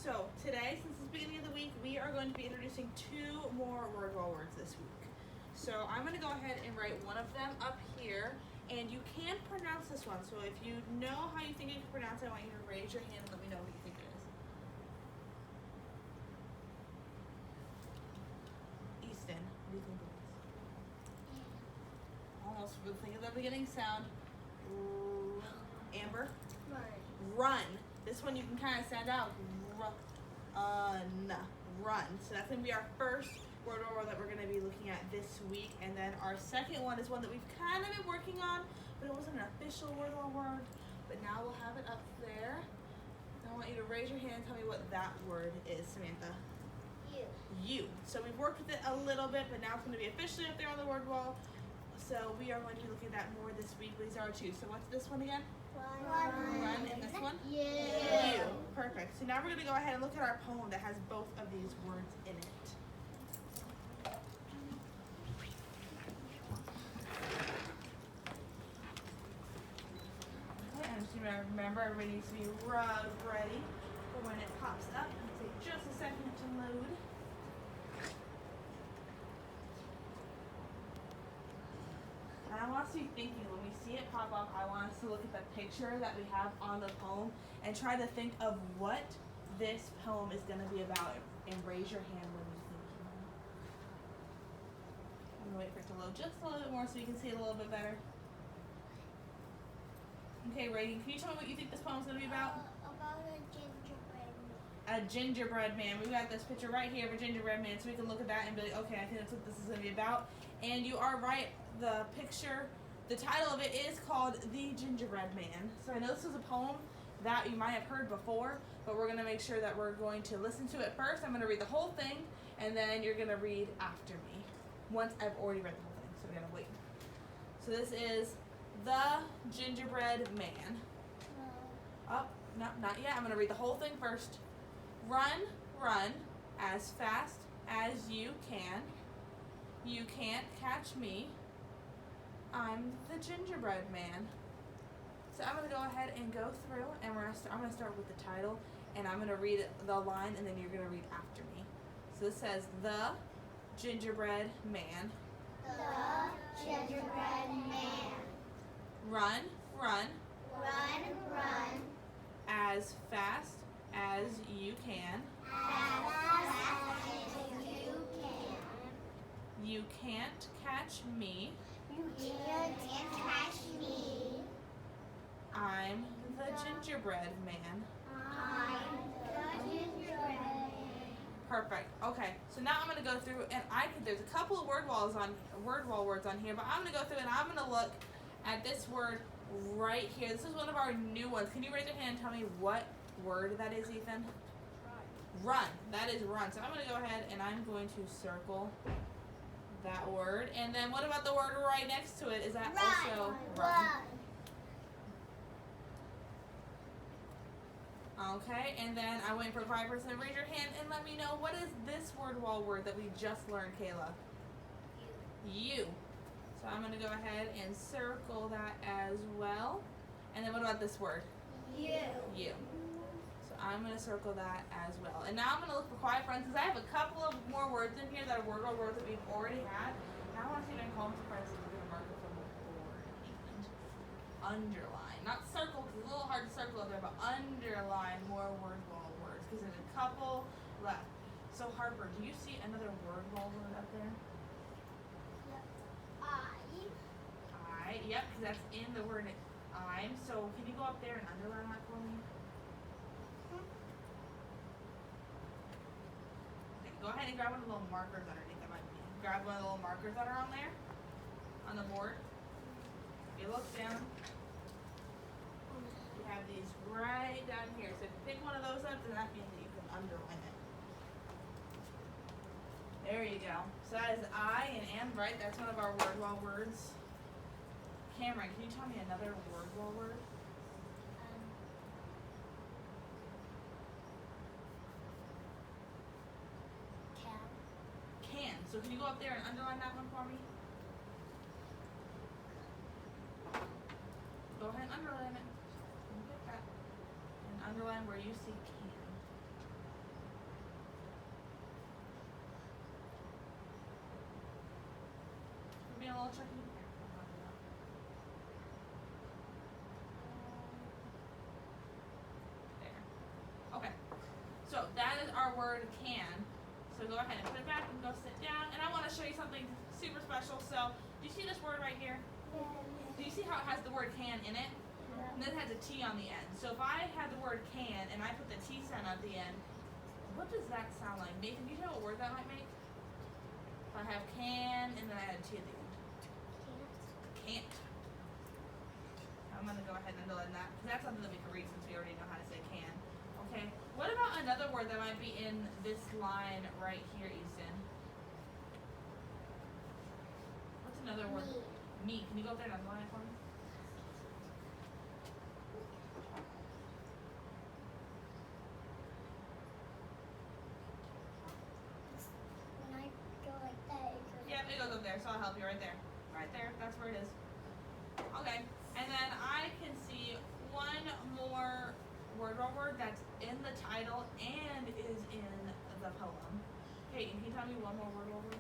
So today, since it's the beginning of the week, we are going to be introducing 2 more word wall words this week. So I'm going to go ahead and write one of them up here, and you can pronounce this one. So if you know how you think you can pronounce it, I want you to raise your hand and let me know what you think it is. Easton, what do you think it is? Almost, we'll think of the beginning sound. Amber? Run. This one you can kind of sound out. Run. So that's going to be our first word order that we're going to be looking at this week. And then our second one is one that we've kind of been working on, but it wasn't an official word or word. But now we'll have it up there. I want you to raise your hand and tell me what that word is, Samantha. You. So we've worked with it a little bit, but now it's going to be officially up there on the word wall. So we are going to be looking at that more this week. These are our 2. So what's this one again? Run. And this one? You. Perfect. So now we're going to go ahead and look at our poem that has both of these words in it. Okay, and just remember, everybody needs to be ready for when it pops up. It'll take just a second to load. And I want us to be thinking, when we see it pop up, I want us to look at the picture that we have on the poem and try to think of what this poem is going to be about, and raise your hand when you think. I'm going to wait for it to load just a little bit more so you can see it a little bit better. Okay, Reagan, can you tell me what you think this poem is going to be about? About a gingerbread man. A gingerbread man. We've got this picture right here of a gingerbread man, so we can look at that and be like, okay, I think that's what this is going to be about. And you are right. The picture, the title of it is called The Gingerbread Man. So I know this is a poem that you might have heard before, but we're going to make sure that we're going to listen to it first. I'm going to read the whole thing, and then you're going to read after me. Once I've already read the whole thing, so we're going to wait. So this is The Gingerbread Man. Oh, no, not yet. I'm going to read the whole thing first. Run, run, as fast as you can. You can't catch me. I'm the gingerbread man. So I'm going to go ahead and go through, and I'm going to start with the title, and I'm going to read the line, and then you're going to read after me. So this says, The Gingerbread Man. The gingerbread man. Run, run, Run, run, as fast as you can. as fast as you can. You can't catch me. You can't catch me. I'm the gingerbread man. I'm the gingerbread man. Perfect. Okay, so now I'm going to go through, and there's a couple of word wall words on here, but I'm going to go through and I'm going to look at this word right here. This is one of our new ones. Can you raise your hand and tell me what word that is, Ethan? Run. That is run. So I'm going to go ahead and I'm going to circle that word. And then what about the word right next to it? Is that also run? Okay, and then I wait for the 5 person to raise your hand and let me know, what is this word wall word that we just learned, Kayla? You. So I'm going to go ahead and circle that as well. And then what about this word? You. So I'm going to circle that as well. And now I'm going to look for quiet friends, because I have a couple of more words in here that are word wall words that we've already had. Now I want to see if I can call them to friends, so we're going to mark it from the board and underline. Not circle, because it's a little hard to circle up there, but underline more word wall words, because there's a couple left. So Harper, do you see another word wall word up there? I, yep, because that's in the word I'm. So can you go up there and underline that for me? Okay, go ahead and grab one of the little markers underneath that might be. Grab one of the little markers that are on there, on the board. If you look down, you have these right down here. So if you pick one of those up, then that means that you can underline it. There you go. So that is I and am, right? That's one of our word wall words. Cameron, can you tell me another word wall word? Can. So can you go up there and underline that one for me? Go ahead and underline it. Get that. And underline where you see can. little tricky? There. Okay. So that is our word can. So go ahead and put it back and go sit down. And I want to show you something super special. So do you see this word right here? Do you see how it has the word can in it? And then it has a T on the end. So if I had the word can and I put the T sound at the end, what does that sound like? Nathan, do you know what word that might make? If I have can and then I had a T at the end. Can't. I'm going to go ahead and underline that because that's something that we can read since we already know how to say can. Okay. What about another word that might be in this line right here, Easton? What's another word? Me. Can you go up there and underline it for me? When I go like that, it goes. Yeah, it goes up there, so I'll help you right there. Right there, that's where it is. Okay, and then I can see one more word that's in the title and is in the poem. Peyton, can you tell me one more word?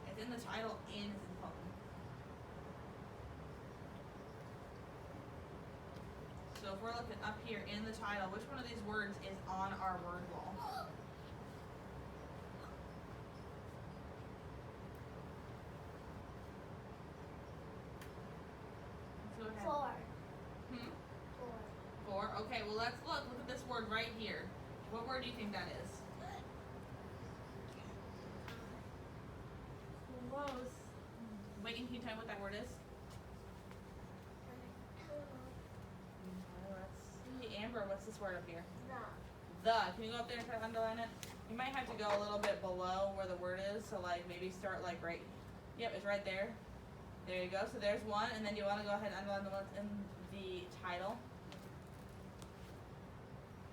It's in the title and it's in the poem. So if we're looking up here in the title, which one of these words is on our word wall? Go ahead. 4. 4. Okay, well let's look. Look at this word right here. What word do you think that is? Close. Wait, can you tell me what that word is? Let's see. Amber, what's this word up here? The. Can you go up there and try to underline it? You might have to go a little bit below where the word is. So like maybe start like right. Yep, it's right there. There you go. So there's one, and then you want to go ahead and underline the one in the title.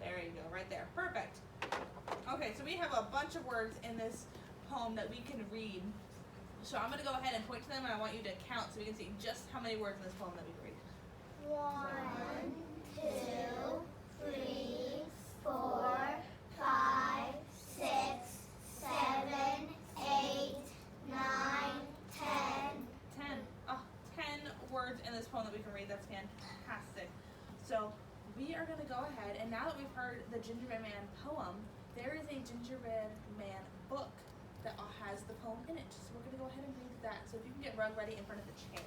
There you go, right there. Perfect. Okay, so we have a bunch of words in this poem that we can read. So I'm going to go ahead and point to them, and I want you to count so we can see just how many words in this poem that we can read. 1, 2, 3, 4, 5, 6, 7, 8, 9, 10. 10. Oh, 10 words in this poem that we can read. That's fantastic. So we are going to go ahead, and now that we've heard the Gingerbread Man poem, there is a Gingerbread Man book that has the poem in it. So we're going to go ahead and read that. So if you can get Rug ready in front of the chair.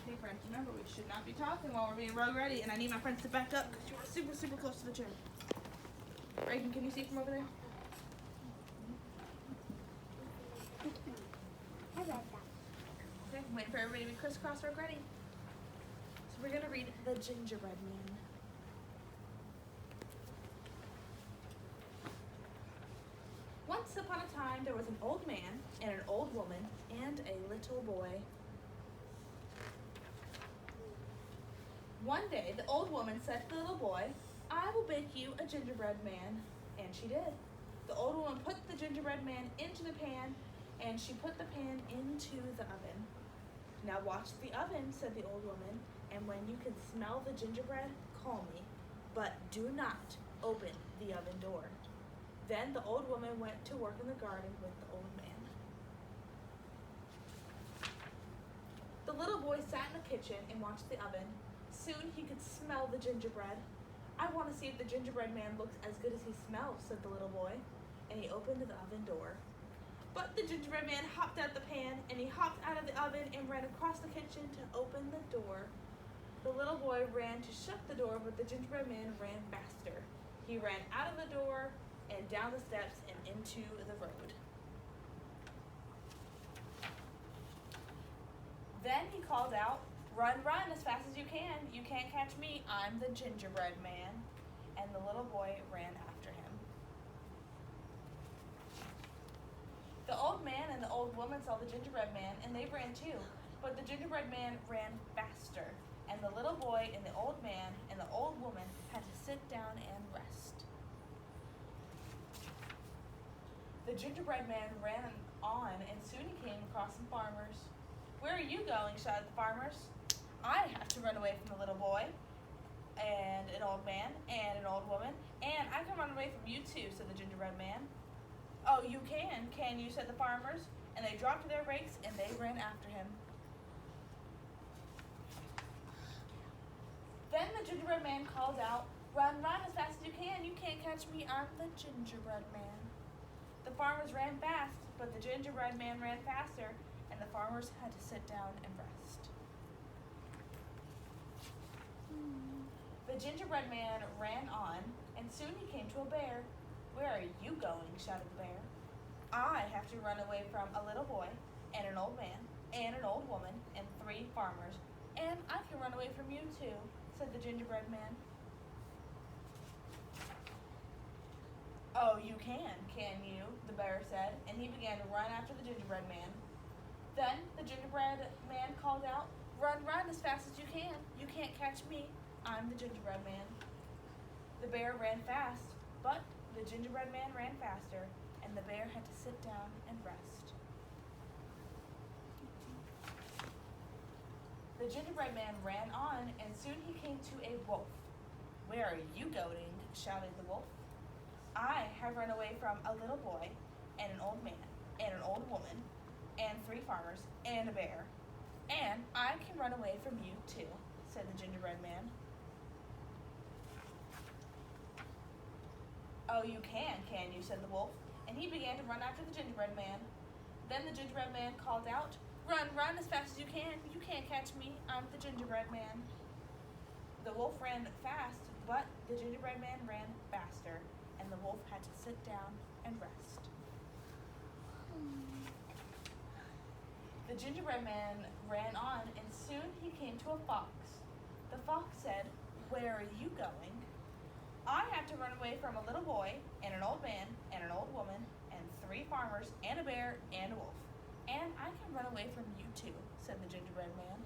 Okay, friends, remember we should not be talking while we're being Rug ready, and I need my friends to back up because you are super, super close to the chair. Reagan, can you see from over there? I read that. Okay, I'm waiting for everybody to be crisscross Rug ready. So we're gonna read The Gingerbread Man. Once upon a time, there was an old man and an old woman and a little boy. One day, the old woman said to the little boy, "I will bake you a gingerbread man." And she did. The old woman put the gingerbread man into the pan, and she put the pan into the oven. "Now watch the oven," said the old woman, "and when you can smell the gingerbread, call me. But do not open the oven door." Then the old woman went to work in the garden with the old man. The little boy sat in the kitchen and watched the oven. Soon he could smell the gingerbread. "I want to see if the gingerbread man looks as good as he smells," said the little boy, and he opened the oven door. But the gingerbread man hopped out the pan, and he hopped out of the oven and ran across the kitchen to open the door. The little boy ran to shut the door, but the gingerbread man ran faster. He ran out of the door and down the steps and into the road. Then he called out, "Run, run as fast as you can. You can't catch me. I'm the gingerbread man." And the little boy ran after him. The old man and the old woman saw the gingerbread man, and they ran too. But the gingerbread man ran faster, and the little boy and the old man and the old woman had to sit down and rest. The gingerbread man ran on, and soon he came across some farmers. Where are you going? Shouted the farmers. I have to run away from a little boy, and an old man, and an old woman, and I can run away from you too, said the gingerbread man. Oh, you can you, said the farmers, and they dropped their rakes and they ran after him. Then the gingerbread man called out, run, run as fast as you can't catch me, I'm the gingerbread man. The farmers ran fast, but the gingerbread man ran faster, and the farmers had to sit down and rest. The gingerbread man ran on, and soon he came to a bear. Where are you going? Shouted the bear. I have to run away from a little boy, and an old man, and an old woman, and 3 farmers, and I can run away from you too, said the gingerbread man. Oh, you can you? The bear said, and he began to run after the gingerbread man. Then the gingerbread man called out, run, run as fast as you can. You can't catch me. I'm the gingerbread man. The bear ran fast, but the gingerbread man ran faster, and the bear had to sit down and rest. The gingerbread man ran on, and soon he came to a wolf. Where are you going? Shouted the wolf. I have run away from a little boy, and an old man, and an old woman, and 3 farmers, and a bear. And I can run away from you too, said the gingerbread man. Oh, you can you, said the wolf, and he began to run after the gingerbread man. Then the gingerbread man called out, run, run as fast as you can't catch me, I'm the gingerbread man. The wolf ran fast, but the gingerbread man ran faster, and the wolf had to sit down and rest. The gingerbread man ran on, and soon he came to a fox. The fox said, where are you going? I have to run away from a little boy, and an old man, and an old woman, and 3 farmers, and a bear, and a wolf. And I can run away from you too, said the gingerbread man.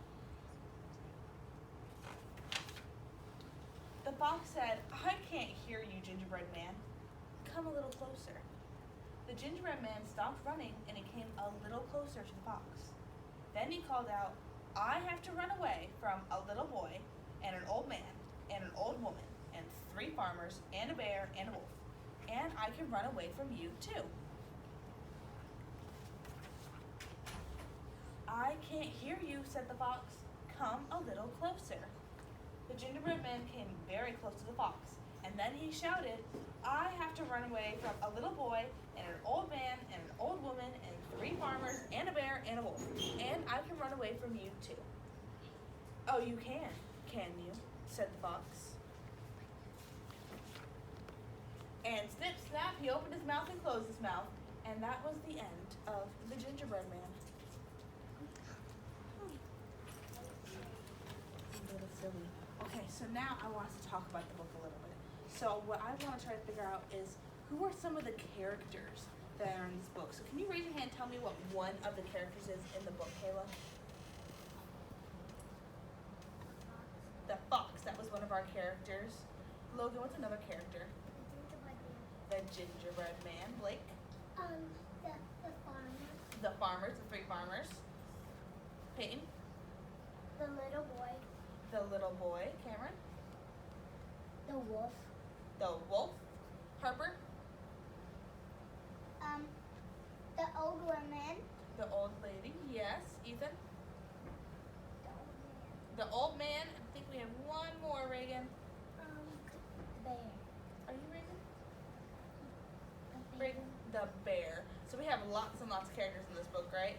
The fox said, I can't hear you, gingerbread man. Come a little closer. The gingerbread man stopped running, and he came a little closer to the fox. Then he called out, I have to run away from a little boy, and an old man, and an old woman, and 3 farmers, and a bear, and a wolf. And I can run away from you too. I can't hear you, said the fox. Come a little closer. The gingerbread man came very close to the fox, and then he shouted, I have to run away from a little boy, and an old man, and an old woman, and 3 farmers, and a bear, and a wolf. And I can run away from you too. Oh, you can you, said the fox. And snip, snap, he opened his mouth and closed his mouth, and that was the end of the gingerbread man. A little silly. Okay, so now I want us to talk about the book a little bit. So what I want to try to figure out is who are some of the characters that are in this book. So can you raise your hand and tell me what one of the characters is in the book, Kayla? The fox, that was one of our characters. Logan, what's another character? The gingerbread man. Blake? The farmer. The farmers, the 3 farmers. Peyton? The little boy. The little boy. Cameron? The wolf. The wolf. Harper? The old woman. The old lady. Yes. Ethan? The old man. The old man. I think we have one more, Reagan. The bear. Are you Reagan? The bear. Reagan? The bear. So we have lots and lots of characters in this book, right?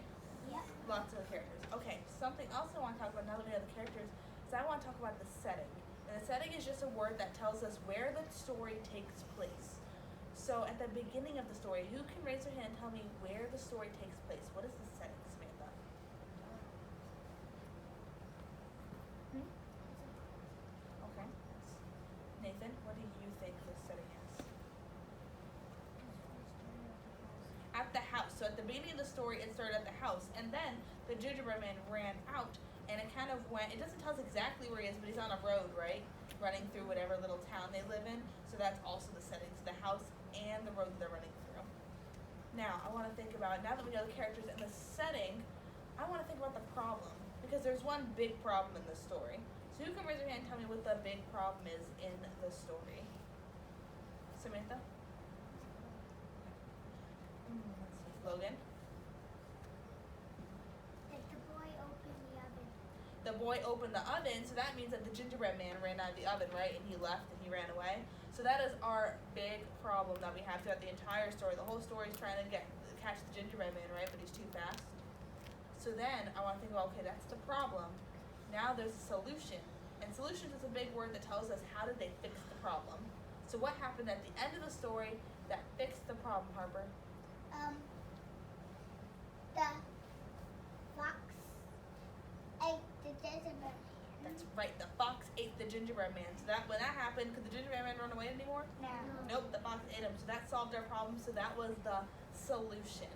Yep. Lots of characters. Okay, something else I want to talk about now that we have the characters is I want to talk about the setting. And the setting is just a word that tells us where the story takes place. So at the beginning of the story, who can raise their hand and tell me where the story takes place? What is the setting, Samantha? Okay. Nathan, what do you think the setting is? At the house. So at the beginning of the story, it started at the house, and then the gingerbread man ran out, and it kind of went. It doesn't tell us exactly where he is, but he's on a road, right, running through whatever little town they live in. So that's also the setting, so the house and the road that they're running through. Now I want to think about, now that we know the characters and the setting, I want to think about the problem because there's one big problem in the story. So who can raise their hand and tell me what the big problem is in the story? Samantha? Let's see. Logan? That the boy opened the oven. The boy opened the oven, so that means that the gingerbread man ran out of the oven, right? And he left and he ran away. So that is our big problem that we have throughout the entire story. The whole story is trying to catch the gingerbread man, right? But he's too fast. So then I want to think about, okay, that's the problem. Now there's a solution. And solutions is a big word that tells us how did they fix the problem. So what happened at the end of the story that fixed the problem, Harper? The fox ate the gingerbread. That's right, the fox ate the gingerbread man. So that when that happened, could the gingerbread man run away anymore? No. Nope, the fox ate him. So that solved our problem. So that was the solution.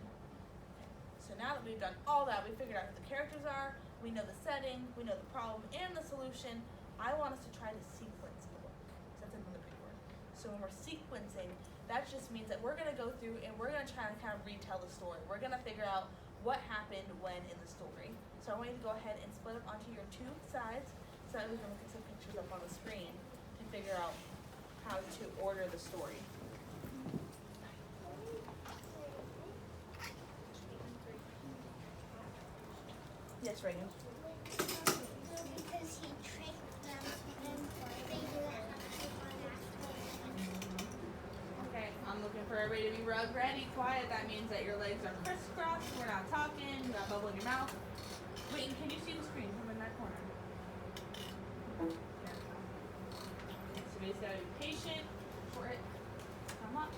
So now that we've done all that, we figured out who the characters are, we know the setting, we know the problem and the solution. I want us to try to sequence the work. So that's another big word. So when we're sequencing, that just means that we're going to go through and we're going to try to kind of retell the story. We're going to figure out what happened when in the story. So I want you to go ahead and split up onto your two sides so that we can look at some pictures up on the screen to figure out how to order the story. Yes, Reagan. Because he tricked them and they didn't actually run after him. Okay, I'm looking for everybody to be rug ready, quiet. That means that your legs are crisscrossed. We're not talking. You got bubble in your mouth. Wait, can you see the screen? Come in that corner. There we go. So we just gotta be patient for it to come up.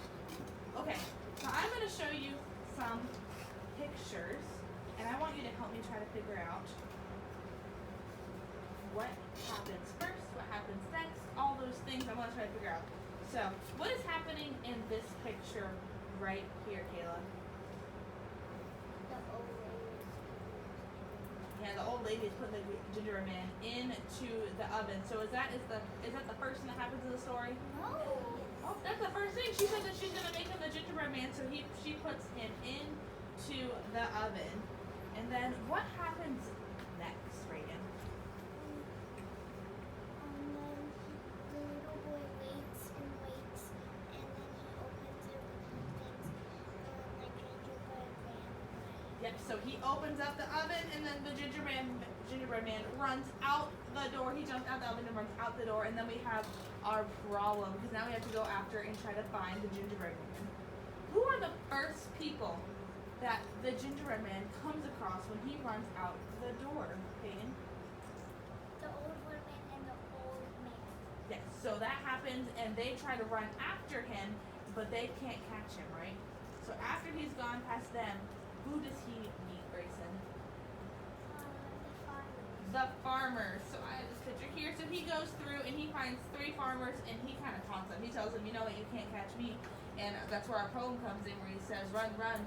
Okay, so I'm gonna show you some pictures, and I want you to help me try to figure out what happens first, what happens next, all those things I want to try to figure out. So, what is happening in this picture right here, Kayla? The old lady. Yeah, the old lady is putting the gingerbread man into the oven. So is that the first thing that happens in the story? No. Oh, that's the first thing. She said that she's gonna make him the gingerbread man, so she puts him into the oven. And then what happens next, Reagan? And then the little boy waits and waits, and then he opens it and the gingerbread man. Yep, so he opens up the oven and then the gingerbread man runs out the door. He jumps out the oven and runs out the door, and then we have our problem because now we have to go after and try to find the gingerbread man. Who are the first people that the gingerbread man comes across when he runs out the door, Peyton? The old woman and the old man. Yes, so that happens and they try to run after him, but they can't catch him, right? So after he's gone past them, who does he meet, Grayson? The farmer. The farmer. So I have this picture here. So he goes through and he finds 3 farmers and he kind of taunts them. He tells them, you know what, you can't catch me. And that's where our poem comes in where he says, run, run.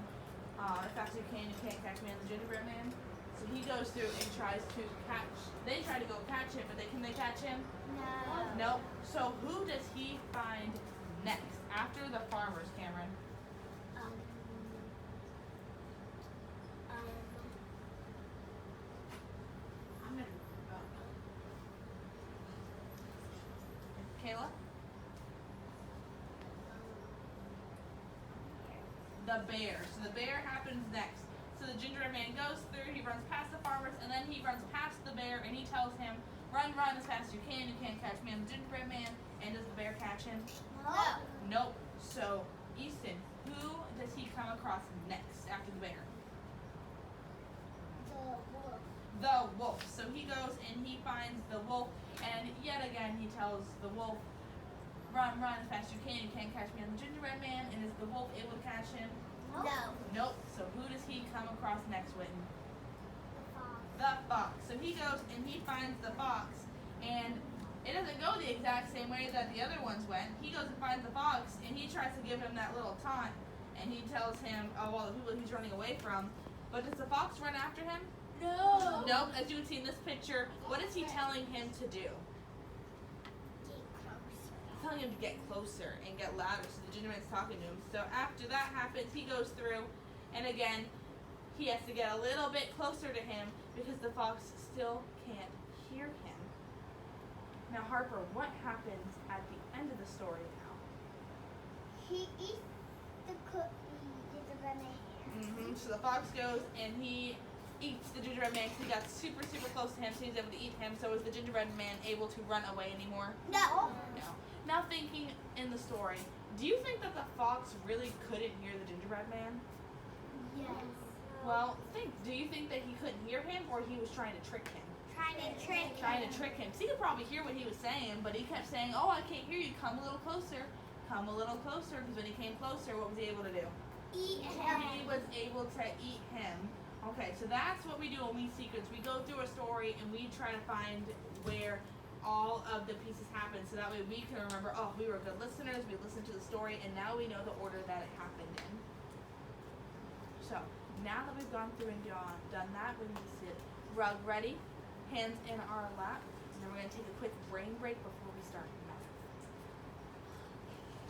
As fast as you can't catch me on the gingerbread man. So he goes through and tries to catch. They try to go catch him, but can they catch him? No. No. So who does he find next after the farmers, Cameron? I'm gonna. Kayla? The bear. So the bear happens next. So the gingerbread man goes through, he runs past the farmers, and then he runs past the bear, and he tells him, run, run as fast as you can't catch me on the gingerbread man. And does the bear catch him? No. Nope. So, Easton, who does he come across next after the bear? The wolf. The wolf. So he goes and he finds the wolf, and yet again he tells the wolf, run, run as fast as you can't catch me on the gingerbread man. And is the wolf able to catch him? No. Nope. So who does he come across next, Whitten? The fox. The fox. So he goes and he finds the fox, and it doesn't go the exact same way that the other ones went. He goes and finds the fox, and he tries to give him that little taunt, and he tells him, oh, well, the people he's running away from. But does the fox run after him? No. Nope. As you can see in this picture, what is he telling him to do? Get closer. He's telling him to get closer and get louder, so the gingerman's talking to him. So after that happens, he goes through, and again, he has to get a little bit closer to him because the fox still can't hear him. Now, Harper, what happens at the end of the story now? He eats the gingerbread man. So the fox goes and he eats the gingerbread man because he got super, super close to him, so he's able to eat him. So is the gingerbread man able to run away anymore? No. No. Now, thinking in the story, do you think that the fox really couldn't hear the gingerbread man? Yes. Well, do you think that he couldn't hear him, or he was trying to trick him? Trying to trick him. So he could probably hear what he was saying, but he kept saying, "Oh, I can't hear you. Come a little closer. Come a little closer." Because when he came closer, what was he able to do? Eat He him. was able to eat him. Okay, so that's what we do when we secrets. We go through a story and we try to find where all of the pieces happen, so that way we can remember, oh, we were good listeners, we listened to the story, and now we know the order that it happened in. So, now that we've gone through and done that, we need to sit rug ready, hands in our lap, and then we're going to take a quick brain break before we start